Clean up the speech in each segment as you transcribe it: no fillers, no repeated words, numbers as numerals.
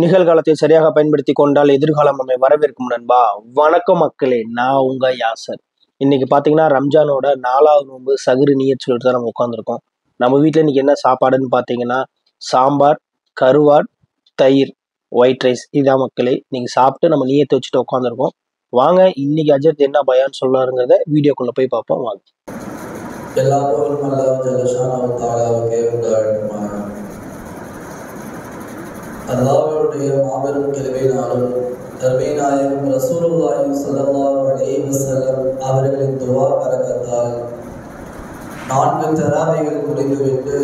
நிகழ்காலத்தை சரியாக பயன்படுத்தி கொண்டால் எதிர்காலம் நம்மை வரவேற்கும் நண்பா. வணக்கம் மக்களே, நான் உங்க யாசர். இன்னைக்கு பாத்தீங்கன்னா ரம்ஜானோட 4வது நோன்பு சகுரு நீயத் சொல்லிட்டு தான் நம்ம உட்காந்துருக்கோம். நம்ம வீட்டில் இன்னைக்கு என்ன சாப்பாடுன்னு பார்த்தீங்கன்னா சாம்பார், கருவாட், தயிர், ஒயிட் ரைஸ். இதான் மக்களே இன்னைக்கு சாப்பிட்டு நம்ம நீயத்தை வச்சுட்டு உட்காந்துருக்கோம். வாங்க இன்னைக்கு அஜத் என்ன பயான் சொல்லாருங்கிறத வீடியோக்குள்ள போய் பார்ப்போம். வாங்க. எல்லா புகழும் அல்லாஹ் ஜல்லஷானஹு தஆலாவுக்கே உண்டாகட்டுமாக. அல்லாஹ்வுடைய மாபெரும் கிருபையினாலும் நபி நாயகம் ரசூலுல்லாஹி ஸல்லல்லாஹு அலைஹி வஸல்லம் அவர்களின் துஆ பரக்கத்தால் 4 தராவைகள் முடிந்துவிட்டு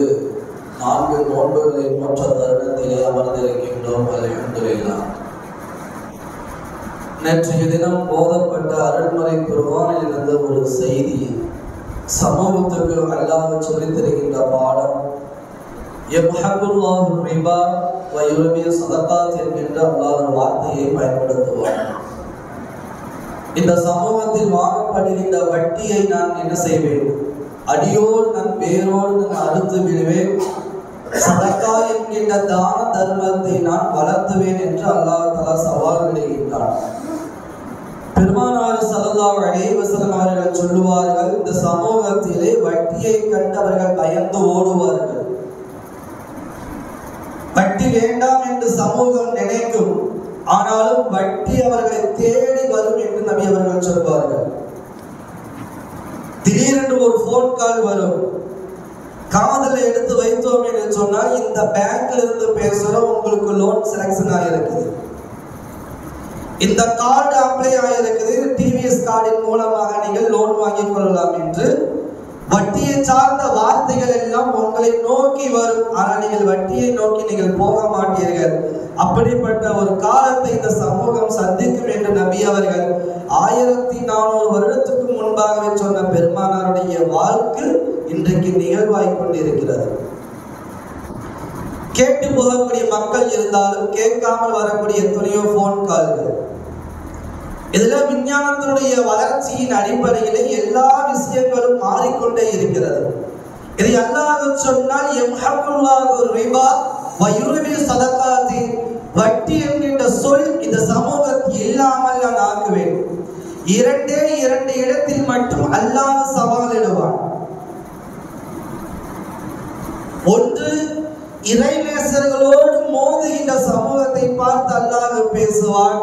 4 நோன்புகளை நோற்ற தருணத்திலே அமர்ந்திருக்கின்றோம். அல்ஹம்துலில்லாஹ். நேற்றைய தினம் போதப்பட்ட அருள்மறை குர்ஆனில் இருந்த ஒரு செய்தி, சமூகத்துக்கு அல்லாஹ் சொல்லித் தருகின்ற பாடம், யம்ஹகுல்லாஹு ரிபா வ யுர்பி ஸதகாத் என்கின்ற அல்லாஹ் வார்த்தையை பயன்படுத்துவார். இந்த சமூகத்தில் வாங்கப்படுகின்ற வட்டியை நான் என்ன செய்வேன்? அடியோடு நான் வேரோடு நான் அறுத்து விடுவேன். சதகா என்கின்ற தான தர்மத்தை நான் வளர்த்துவேன் என்று அல்லாஹ் தஆலா சவால் விடுகின்றார். பெருமானார் ஸல்லல்லாஹு அலைஹி வஸல்லம் அவர்கள் சொல்லுவார்கள், இந்த சமூகத்திலே வட்டியை கண்டவர்கள் பயந்து ஓடுவார்கள். வட்டி வேண்டாம் என்று சமூகம் நினைக்கும், ஆனாலும் வட்டி அவர்களை தேடி வரும் என்று நபி அவர்கள் சொல்வார்கள். திடீரென்று ஒரு போன் கால் வரும், காதல எடுத்து வைத்தோம் என்று சொன்னால் இந்த பேங்க்ல இருந்து பேசுறோம், உங்களுக்கு லோன் செலக்ஷன் ஆகிருக்குது, இந்த கார்டு அப்ளை ஆகிருக்குது, டிவிஎஸ் கார்டின் மூலமாக நீங்கள் லோன் வாங்கிக் கொள்ளலாம் என்று வட்டியை சார்ந்த வார்த்தைகள் எல்லாம் உங்களை நோக்கி வரும். ஆனால் நீங்கள் வட்டியை நோக்கி நீங்கள் போக மாட்டீர்கள். அப்படிப்பட்ட ஒரு காலத்தை இந்த சமூகம் சந்திக்கும் என்று நபி அவர்கள் 1400 வருடத்துக்கு முன்பாகவே சொன்ன பெருமானாருடைய வாழ்க்கை இன்றைக்கு நிகழ்வாய் கொண்டிருக்கிறது. கேட்டு போகக்கூடிய மக்கள் இருந்தாலும் கேட்காமல் வரக்கூடிய எத்தனையோ போன் கால்கள். இதுல விஞ்ஞானத்தினுடைய வளர்ச்சியின் அடிப்படையிலே எல்லா விஷயங்களும் மாறிக்கொண்டே இருக்கிறது. இதை அல்லாஹ் சொன்னால் யம்ஹகுல்லாஹு ரிபா வ யுர்பி ஸதகாத், வட்டி என்கின்ற சொல் இந்த சமூகத்தில் இல்லாமல் நான் ஆக்குவேன். இரண்டு இடத்தில் மட்டும் அல்லாஹ் சவாலிடுவான். ஒன்று, இறைநேசர்களோடு மோதுகின்ற சமூகத்தை பார்த்து அல்லாஹ் பேசுவான்.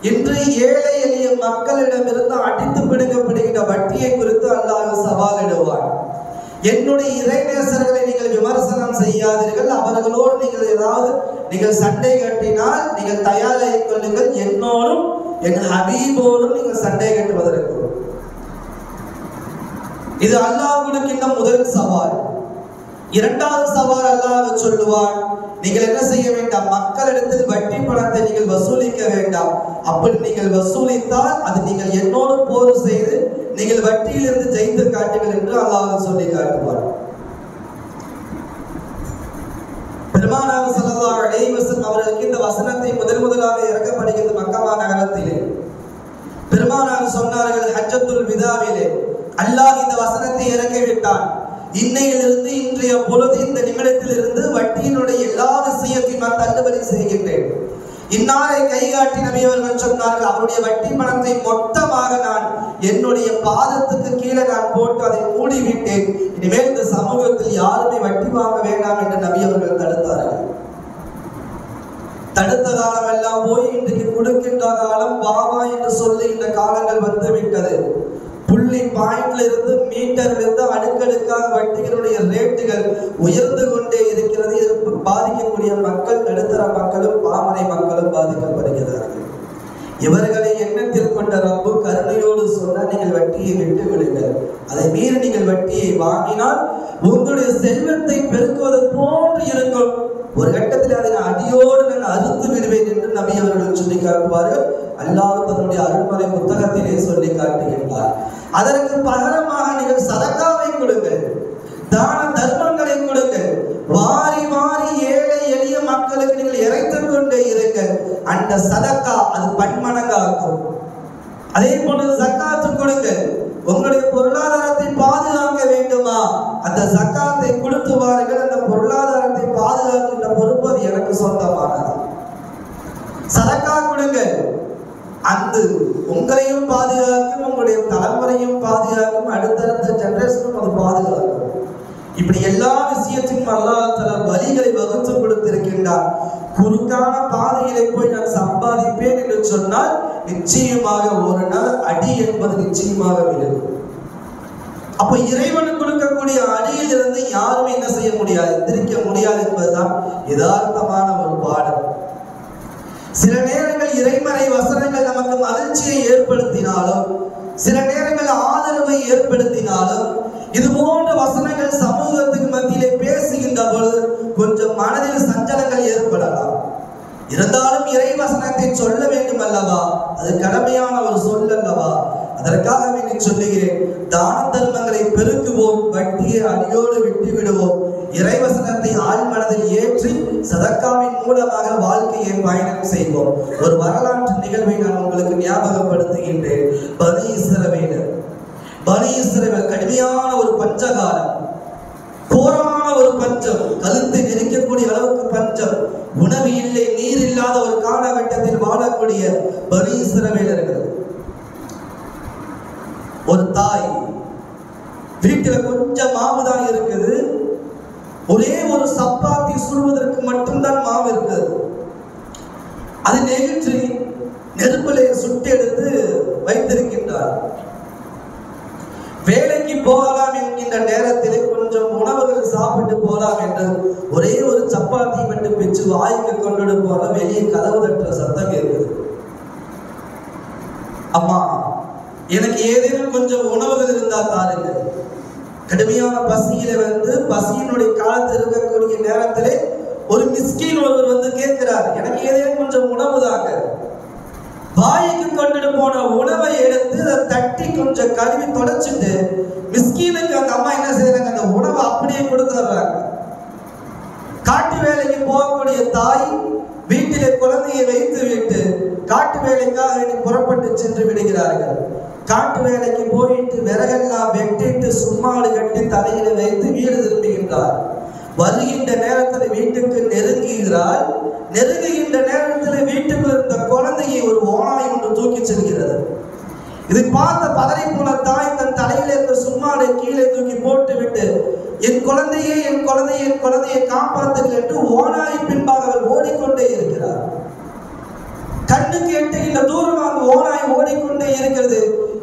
இன்று ஏழை எளிய மக்களிடமிருந்து அடித்து பிடுங்கப்படுகின்ற வட்டியை குறித்து அல்லாஹ் சவாலிடுவான். என்னுடைய இறைநேசர்களை நீங்கள் விமர்சனம் செய்யாதீர்கள், அவர்களோடு நீங்கள் சண்டை கட்டினால் நீங்கள் தயாராகிக் கொள்ளுங்கள், என்னோடும் என் ஹபீபோடும் நீங்கள் சண்டை கட்டுவதற்கு. இது அல்லாஹ் கொடுக்கின்ற முதல் சவால். இரண்டாவது சவால் அல்லாஹ் சொல்லுவான், நீங்கள் என்ன செய்ய வேண்டாம், மக்களிடத்தில் வட்டி பணத்தை நீங்கள் வசூலிக்க வேண்டாம். அப்படி நீங்கள் வசூலித்தால் அது நீங்கள் என்னோடு போர் செய்து நீங்கள் வட்டியிலிருந்து ஜெயித்து காட்டுங்கள் என்று அல்லாஹ் சொல்லி காட்டுவார். பெருமானார் ஸல்லல்லாஹு அலைஹி வஸல்லம் அவர்களுக்கு இந்த வசனத்தை முதலாக இறக்கப்படுகிறது மக்கா நகரத்திலே. பெருமானார் சொன்னார்கள், ஹஜ்ஜத்துல் விதாவிலே அல்லாஹ் இந்த வசனத்தை இறக்கிவிட்டான். இன்னையிலிருந்து இன்றைய பொழுது இந்த நிமிடத்தில் இருந்து வட்டியினுடைய எல்லா விஷயத்தையும் நான் தள்ளுபடி செய்கின்றேன். இந்நாளை கைகாட்டி நபி அவர்கள் சொன்னார்கள், அவருடைய வட்டி பணத்தை மொத்தமாக நான் என்னுடைய பாதத்துக்கு கீழே நான் போட்டு அதை மூடிவிட்டேன். இனிமேல் இந்த சமூகத்தில் யாருமே வட்டி வாங்க வேண்டாம் என்று நபி அவர்கள் தடுத்தார்கள். தடுத்த காலம் எல்லாம் போய் இன்றைக்கு கொடுக்கின்ற காலம் பாபா என்று சொல்லி இந்த காலங்கள் வந்து விட்டது. புள்ளி பாயிண்ட்ல இருந்து மீட்டர்ல இருந்து அடுக்கடுக்காக வட்டிகளுடைய ரேட்டுகள் உயர்ந்து கொண்டே இருக்கிறது. இதற்கு பாதிக்கக்கூடிய மக்கள் நடுத்தர மக்களும் பாமரை மக்களும் பாதிக்கப்படுகிறார்கள். இவர்களை எண்ணத்தில் கொண்ட ரப்பு கருணையோடு சொன்ன, நீங்கள் வட்டியை விட்டு விடுங்கள். அதை மீறி நீங்கள் வட்டியை வாங்கினால் உங்களுடைய செல்வத்தை பெருக்குவது போன்று இருக்கும். ஒரு கட்டத்தில் அதை நான் அடியோடு நான் அறுத்து விடுவேன் என்று நபி அவர்கள் சொல்லி காட்டுவார்கள். அல்லாஹ் தன்னுடைய அருள்மறை புத்தகத்திலே சொல்லி காட்டுகின்றார். அதற்கு பகரமாக நீங்கள் சதகாவை கொடுங்கள், தான தர்மங்களை கொடுங்கள், வாரி வாரி ஏழை எளிய மக்களுக்கு நீங்கள் இறைத்துக் கொண்டே இருங்கள். அந்த சதக்கா அது பன்மடங்காகும். அதே போன்று ஜக்காத்து கொடுங்கள். உங்களுடைய பொருளாதாரத்தை பாதுகாக்க வேண்டுமா, அந்த ஜக்காத்தை கொடுத்து வாருங்கள். அந்த பொருளாதாரத்தை பாதுகாக்கின்ற பொறுப்பு அது எனக்கு சொந்தமானது. அந்த உங்களையும் பாதுகாக்கும், உங்களுடைய தலைமுறையும் பாதுகாக்கும், அடுத்தடுத்த ஜெனரேஷனும் அது பாதுகாக்கும். இப்படி எல்லா விஷயத்திலும் அல்லாஹ் தஆலா வழிகளை வகுத்து கொடுத்திருக்கின்றார். குறுக்கான பாதையிலே போய் நான் சம்பாதிப்பேன் என்று சொன்னால் நிச்சயமாக ஒரு நாள் அடி என்பது நிச்சயமாக விழும். அப்ப இறைவன் கொடுக்கக்கூடிய அடியிலிருந்து யாருமே என்ன செய்ய முடியாது, எந்திரிக்க முடியாது என்பதுதான் யதார்த்தமான ஒரு பாடம். சில நேரங்கள் இறைமறை வசனங்கள் நமக்கு மகிழ்ச்சியை ஏற்படுத்தினாலும், சில நேரங்கள் ஆதரவை ஏற்படுத்தினாலும், இது போன்ற வசனங்கள் சமூகத்துக்கு மத்தியிலே பேசுகின்ற பொழுது கொஞ்சம் மனதில் சஞ்சலங்கள் ஏற்படலாம். இருந்தாலும் இறை வசனத்தை சொல்ல வேண்டும் அல்லவா, அது கடமையான ஒரு சொல் அல்லவா. அதற்காக வேண்டி சொல்லுகிறேன், தான தர்மங்களை பெருக்குவோம், வட்டியை அடியோடு விட்டு விடுவோம், இறைவசனத்தை ஆழ்மனதில் ஏற்றி சதக்காவின் மூலமாக வாழ்க்கையை பயணம் செய்வோம். ஒரு வரலாற்று நிகழ்வை நான் உங்களுக்கு ஞாபகப்படுத்துகின்றேன். பனி இஸ்ரவேல் கடுமையான ஒரு பஞ்சகாலம், கோரமான ஒரு பஞ்சம், கழுத்தை நெரிக்கக்கூடிய அளவுக்கு பஞ்சம், உணவு இல்லை, நீர் இல்லாத ஒரு காலகட்டத்தில் வாழக்கூடிய பனி இஸ்ரவேலர்கள். ஒரு தாய் வீட்டுல கொஞ்சம் மாவுதான் இருக்குது, ஒரே ஒரு சப்பாத்தி சுடுவதற்கு மட்டும்தான் மாவு இருக்குது. அதை நெகிழ்ச்சி நெருப்பிலே சுட்டு எடுத்து வைத்திருக்கின்றார். வேலைக்கு போகலாம் என்கின்ற நேரத்திலே கொஞ்சம் உணவுகள் சாப்பிட்டு போகலாம் என்று ஒரே ஒரு சப்பாத்தி மட்டும் பிச்சு வாய்க்கு கொண்டு போன வெளியே கதவு தட்டுற சத்தம் இருக்குது. அம்மா, எனக்கு ஏதேனும் கொஞ்சம் உணவுகள் இருந்தால் தாருங்க. கடுமையான பசியில பசியினுடைய காலத்தில் இருக்கக்கூடிய நேரத்திலே ஒரு மிஸ்கின் ஒருவர் கேட்கிறார், எனக்கு ஏதேனும் கொஞ்சம் உணவு தாங்க. வாய்க்கு கொண்டு போன உணவை எடுத்து அதை தட்டி கொஞ்சம் கழுவி தொடச்சிட்டு மிஸ்கீனுக்கு அந்த அம்மா என்ன செய்யறாங்க, அந்த உணவை அப்படியே கொடுத்துடுறாங்க. காட்டு வேலைக்கு போகக்கூடிய தாய் வீட்டிலே குழந்தையை வைத்து விட்டு காட்டு வேலைக்காக புறப்பட்டு சென்று விடுகிறார்கள். காட்டு வேலைக்கு போயிட்டு விறகெல்லாம் வெட்டிட்டு சும்மாடு கட்டி தலையில வைத்து வீடு திரும்புகின்றார். வருகின்ற நேரத்தில் வீட்டுக்கு நெருங்குகிறார். நெருங்குகின்ற நேரத்தில் வீட்டுக்கு இருந்த குழந்தையை ஒரு ஓனாய் ஒன்று தூக்கி செல்கிறது. இதை பார்த்த பதறி போன தாய் தன் தலையில இருந்த சும்மாடை கீழே தூக்கி போட்டு விட்டு, என் குழந்தையை என் குழந்தையை என் குழந்தையை காப்பாற்றுங்கள் என்று ஓனாய் பின்பாக அவர் ஓடிக்கொண்டே இருக்கிறார். கண்ணுக்கு எட்டுகின்ற தூரம் அந்த ஓனாய் ஓடிக்கொண்டே இருக்கிறது.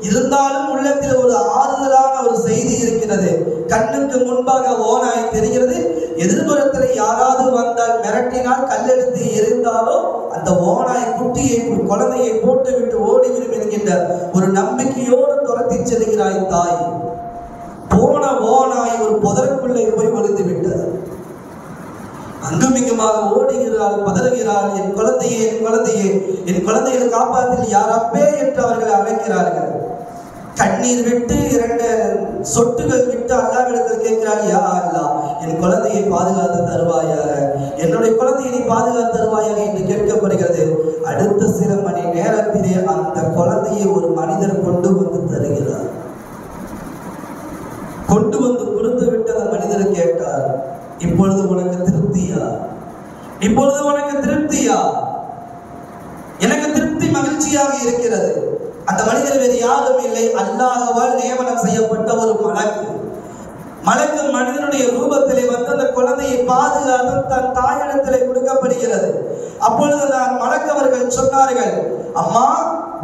இருந்தாலும் உள்ளத்தில் ஒரு ஆறுதலான ஒரு செய்தி இருக்கிறது. கண்ணுக்கு முன்பாக ஓனாய் தெரிகிறது. எதிர்புறத்தில் யாராவது வந்தால் மிரட்டினால் கல்லெடுத்து எரிந்தாலோ அந்த ஓனாய் குட்டியை குழந்தையை போட்டு விட்டு ஓடிவிடும் என்கின்ற ஒரு நம்பிக்கையோடு துரத்தி செல்கிறாய் தாய். போன ஓனாய் ஒரு புதருக்குள்ளே போய் ஒளிந்து விட்டது. அங்குமிங்குமாக ஓடுகிறாள், பதறுகிறாள், என் குழந்தையே என் குழந்தையே என் குழந்தையை காப்பாற்றில் யார் அப்பே என்று அவர்கள் அழைக்கிறார்கள். கண்ணீர் விட்டு 2 சொட்டுகள் விட்டு அல்லாஹ்விடத்தில் கேட்கிறாள், யா அல்லாஹ், என் குழந்தையை பாதுகாத்து தருவாயாக, என்னுடைய குழந்தையை நீ பாதுகாத்து தருவாயாக என்று கேட்கப்படுகிறது. அடுத்த சில மணி நேரத்திலே அந்த குழந்தையை ஒரு மனிதர் கொண்டு வந்து தருகிறார். கொண்டு வந்து கொடுத்து விட்டு அந்த மனிதர் கேட்டார், இப்பொழுது உனக்கு திருப்தியா? இப்பொழுது உனக்கு திருப்தியா? எனக்கு திருப்தி, மகிழ்ச்சியாக இருக்கிறது. அந்த மனிதர் வேறு யாரும் இல்லை, அல்லாஹ்வால் நியமனம் செய்யப்பட்ட ஒரு மலக்கு மனிதனுடைய ரூபத்திலே அந்த குழந்தையை பாதுகாத்து தன் தாயிடத்திலே கொடுக்கப்படுகிறது. அப்பொழுது மலக்கவர்கள் சொன்னார்கள், அம்மா,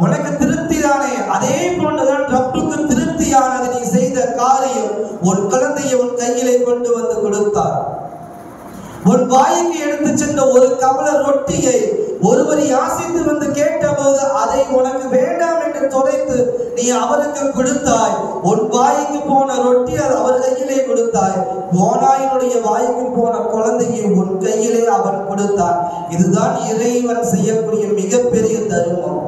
உனக்கு திருப்தி தானே? அதே போன்றுதான் ரப்புக்கு திருப்தியானது நீ செய்த காரியம். உன் குழந்தையை உன் கையிலே கொண்டு வந்து கொடுத்தார். உன் வாய்க்கு எடுத்து சென்ற ஒரு கவல ரொட்டியை ஒருவர் யாசித்து வந்து கேட்டபோது அதை உனக்கு வேண்டாம் என்று தொலைத்து நீ அவருக்கு கொடுத்தாய். உன் வாய்க்கு போன ரொட்டி அவர் கையிலே கொடுத்தாய். ஓனாயினுடைய வாய்க்கு போன குழந்தையை உன் கையிலே அவன் கொடுத்தான். இதுதான் இறைவன் செய்யக்கூடிய மிகப்பெரிய தர்மம்.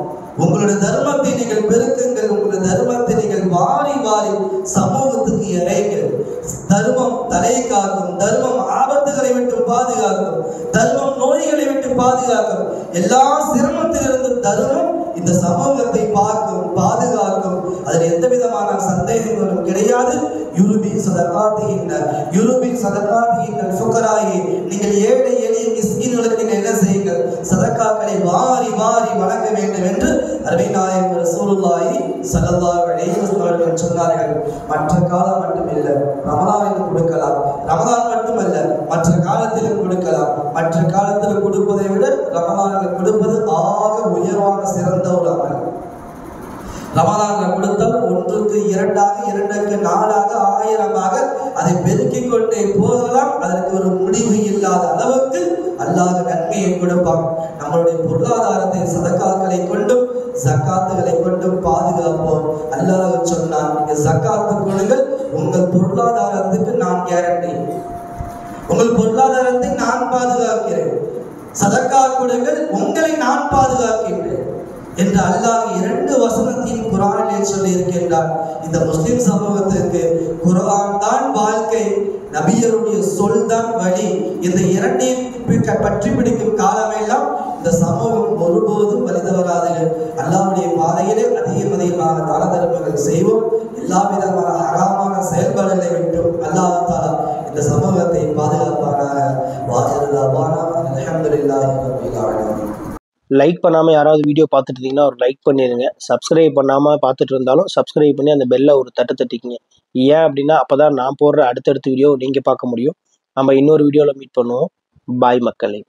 உங்களுடைய தர்மத்தை நீங்கள் பெருக்குங்கள். உங்களுடைய தர்மத்தை நீங்கள் வாரி வாரி சமூகத்துக்கு இறைங்கள். தர்மம் தலை காக்கும். தர்மம் ஆபத்துகளை விட்டு பாதுகாக்கும். தர்மம் நோய்களை விட்டு பாதுகாக்கும். எல்லா சிரமத்திலிருந்து தர்மம் இந்த சமூகத்தை பார்க்கும், பாதுகாக்கும். அதில் எந்த விதமான சந்தேகங்களும் கிடையாது. யுருபி சதகாத்தி ஃபுகராயி, நீங்கள் ஏழை எளிய மிஸ்கீன்களுக்கு நீங்கள் என்ன செய்யுங்கள்? சதகா சதகாக்களை வாரி வாரி வழங்க வேண்டும் என்று அருமை நாயகம் ரசூலுல்லாஹி ஸல்லல்லாஹு அலைஹி வஸல்லம் சொன்னார்கள். மற்ற காலம் மட்டுமில்லை, ரமலானில் கொடுக்கலாம். ரமலான் மட்டுமல்ல, மற்ற காலத்திலும் கொடுக்கலாம். மற்ற காலத்தில் கொடுப்பதை விட ரமலானில் கொடுப்பது ஆக உயர்வான சிறந்த ஒரு அமல். ரமலானில் கொடுத்தால் 1க்கு 2ஆக 2க்கு 4ஆக 1000ஆக அதை பெருக்கிக் கொண்டே போகலாம். அதற்கு ஒரு முடிவு இல்லாத அளவுக்கு அல்லாஹ் நன்மையை கொடுப்பான். நம்மளுடைய பொருளாதாரத்தை சதகாக்களை கொண்டும் ஜக்காத்துகளை கொண்டும் பாதுகாப்போம். அல்லாஹ் சொன்னான், நீங்க ஜக்காத்து கொடுங்கள், உங்கள் பொருளாதாரத்துக்கு நான் கேரண்டி, உங்கள் பொருளாதாரத்தை நான் பாதுகாக்கிறேன். சதக்கா கொடுங்கள், உங்களை நான் பாதுகாக்கின்றேன் என்று அல்லாஹ் 2 வசனத்தின் குர்ஆனிலே சொல்லி இருக்கின்றார். இந்த முஸ்லிம் சமூகத்திற்கு குர்ஆன் தான் வாழ்க்கை, நபியருடைய சொல் தான் வழி. இந்த 2ஐயும் பற்றி பிடிக்கும் காலமெல்லாம் இந்த சமூகம் ஒருபோதும் வழிதவறாதீர்கள். அல்லாஹ்வுடைய பாதையிலே அதிகமான தான தர்மங்கள் செய்வோம். எல்லா விதமான ஹராமான செயல்பாடுகளை விட்டும் அல்லாஹ் தஆலா இந்த சமூகத்தை பாதுகாப்பானாக. வாஹிரு தஅவானா அல்ஹம்துலில்லாஹி ரப்பில் ஆலமீன். லைக் பண்ணாமல் யாராவது வீடியோ பார்த்துட்டு இருந்தீங்கன்னா ஒரு லைக் பண்ணிடுங்க. சப்ஸ்கிரைப் பண்ணாமல் பார்த்துட்டு இருந்தாலும் சப்ஸ்கிரைப் பண்ணி அந்த பெல்லை ஒரு தட்டிக்கிங்க. ஏன் அப்படின்னா அப்போ தான் நான் போடுற அடுத்தடுத்த வீடியோ நீங்கள் பார்க்க முடியும். நம்ம இன்னொரு வீடியோவில் மீட் பண்ணுவோம். பாய் மக்களே.